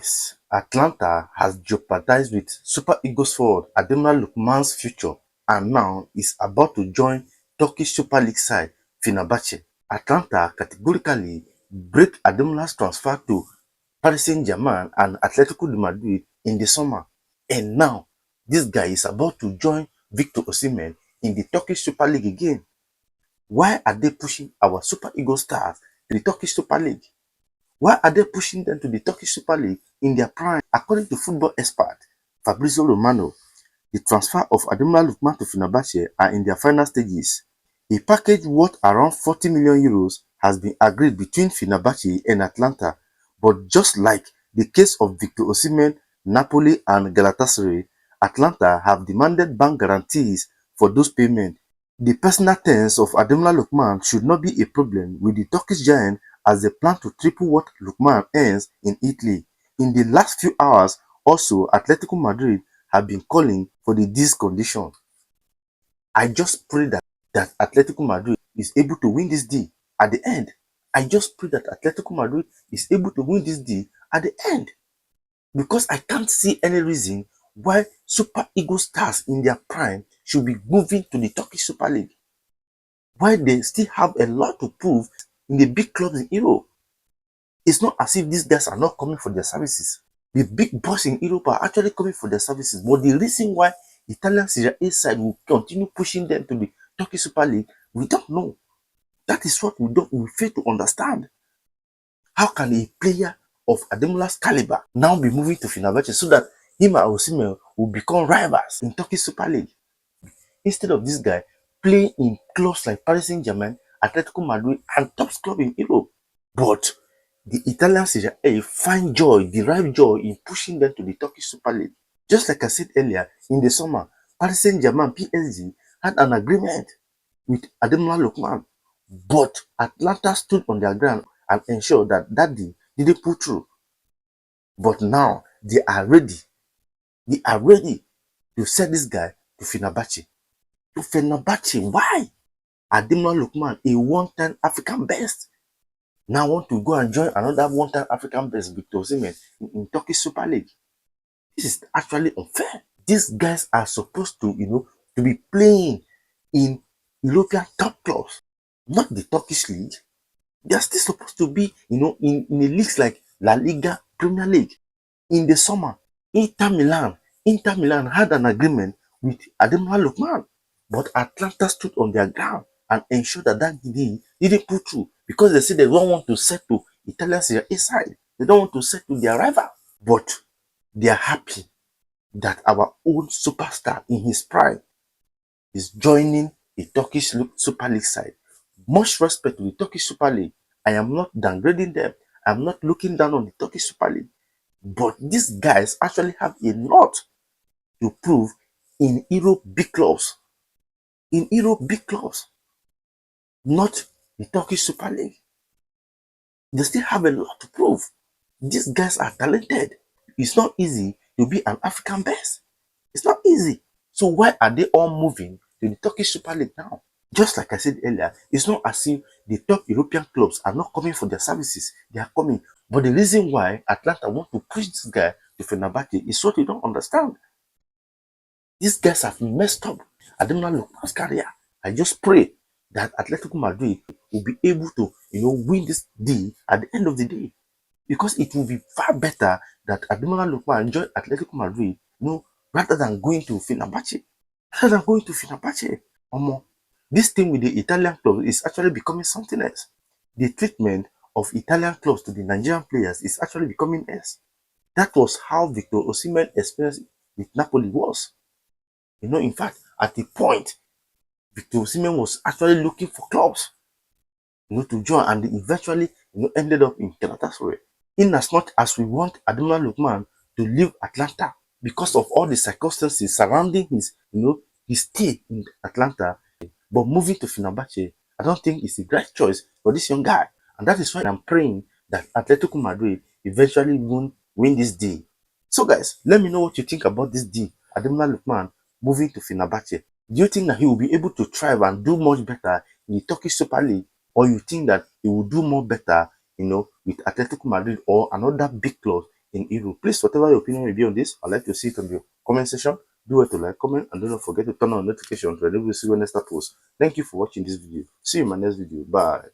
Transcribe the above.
Guys, Atalanta has jeopardized with Super Eagles forward ADEMOLA LOOKMAN's future and now is about to join Turkish Super League side Fenerbache. Atalanta categorically break ADEMOLA's transfer to Paris Saint-Germain and Atletico de Madrid in the summer. And now, this guy is about to join Victor Osimhen in the Turkish Super League again. Why are they pushing our Super Eagles stars to the Turkish Super League? Why are they pushing them to the Turkish Super League in their prime? According to football expert Fabrizio Romano, the transfer of ADEMOLA LOOKMAN to Fenerbahce are in their final stages. A package worth around 40 million euros has been agreed between Fenerbahce and Atalanta, but just like the case of Victor Osimhen, Napoli and Galatasaray, Atalanta have demanded bank guarantees for those payments. The personal terms of ADEMOLA LOOKMAN should not be a problem with the Turkish giant as they plan to triple what Lookman earns in Italy. In the last few hours, also Atletico Madrid have been calling for this condition. I just pray that Atletico Madrid is able to win this deal at the end. I just pray that Atletico Madrid is able to win this deal at the end. Because I can't see any reason why Super Eagles stars in their prime should be moving to the Turkish Super League. Why they still have a lot to prove in the big clubs in Europe. It's not as if these guys are not coming for their services. The big boys in Europe are actually coming for their services. But the reason why Italian Serie A side will continue pushing them to the Turkish Super League, we don't know. That is what we fail to understand. How can a player of ADEMOLA's caliber now be moving to Fenerbahce so that him and Osimhen will become rivals in Turkish Super League? Instead of this guy playing in clubs like Paris Saint-Germain, Atletico Madrid, and top club in Europe. But the Italian Serie A find joy, derive joy in pushing them to the Turkish Super League. Just like I said earlier, in the summer, Paris Saint-Germain PSG had an agreement with ADEMOLA LOOKMAN, but Atalanta stood on their ground and ensured that deal didn't pull through. But now they are ready. They are ready to sell this guy to Fenerbahce. To Fenerbahce, why? ADEMOLA LOOKMAN, a one-time African best, now want to go and join another one-time African best, Victor Osimhen, in Turkish Super League. This is actually unfair. These guys are supposed to, to be playing in European top clubs, not the Turkish league. They are still supposed to be, in a leagues like La Liga, Premier League. In the summer, Inter Milan had an agreement with ADEMOLA LOOKMAN, but Atlanta stood on their ground and ensured that deal didn't pull through because they said they don't want to settle Italian Serie A side. They don't want to settle their rival. But they are happy that our own superstar in his prime is joining a Turkish Super League side. Much respect to the Turkish Super League. I am not downgrading them. I'm not looking down on the Turkish Super League. But these guys actually have a lot to prove in Europe big clubs. In Europe big clubs. Not the Turkish Super League. They still have a lot to prove. These guys are talented. It's not easy to be an African best. It's not easy. So why are they all moving to the Turkish Super League now? Just like I said earlier, it's not as if the top European clubs are not coming for their services. They are coming. But the reason why Atlanta want to push this guy to Fenerbahce is what you don't understand. These guys have messed up ADEMOLA LOOKMAN's career. I just pray that Atletico Madrid will be able to, win this deal at the end of the day. Because it will be far better that ADEMOLA LOOKMAN join Atletico Madrid, rather than going to Fenerbahce. Rather than going to Fenerbahce. This thing with the Italian clubs is actually becoming something else. The treatment of Italian clubs to the Nigerian players is actually becoming else. That was how Victor Osimhen experience with Napoli was. In fact, at the point, Victor Osimhen was actually looking for clubs, to join, and eventually, ended up in Galatasaray. In as much as we want ADEMOLA LOOKMAN to leave Atlanta because of all the circumstances surrounding his, his stay in Atlanta, but moving to Fenerbahce, I don't think it's the right choice for this young guy. And that is why I'm praying that Atletico Madrid eventually won't win this deal. So guys, let me know what you think about this deal. ADEMOLA LOOKMAN moving to Fenerbahce. Do you think that he will be able to thrive and do much better in the Turkish Super League? Or you think that he will do more better, with Atletico Madrid or another big club in Europe. Please, whatever your opinion will be on this, I'd like to see it on the comment section. Do it to like, comment, and do not forget to turn on notifications whenever you see when next post. Thank you for watching this video. See you in my next video. Bye.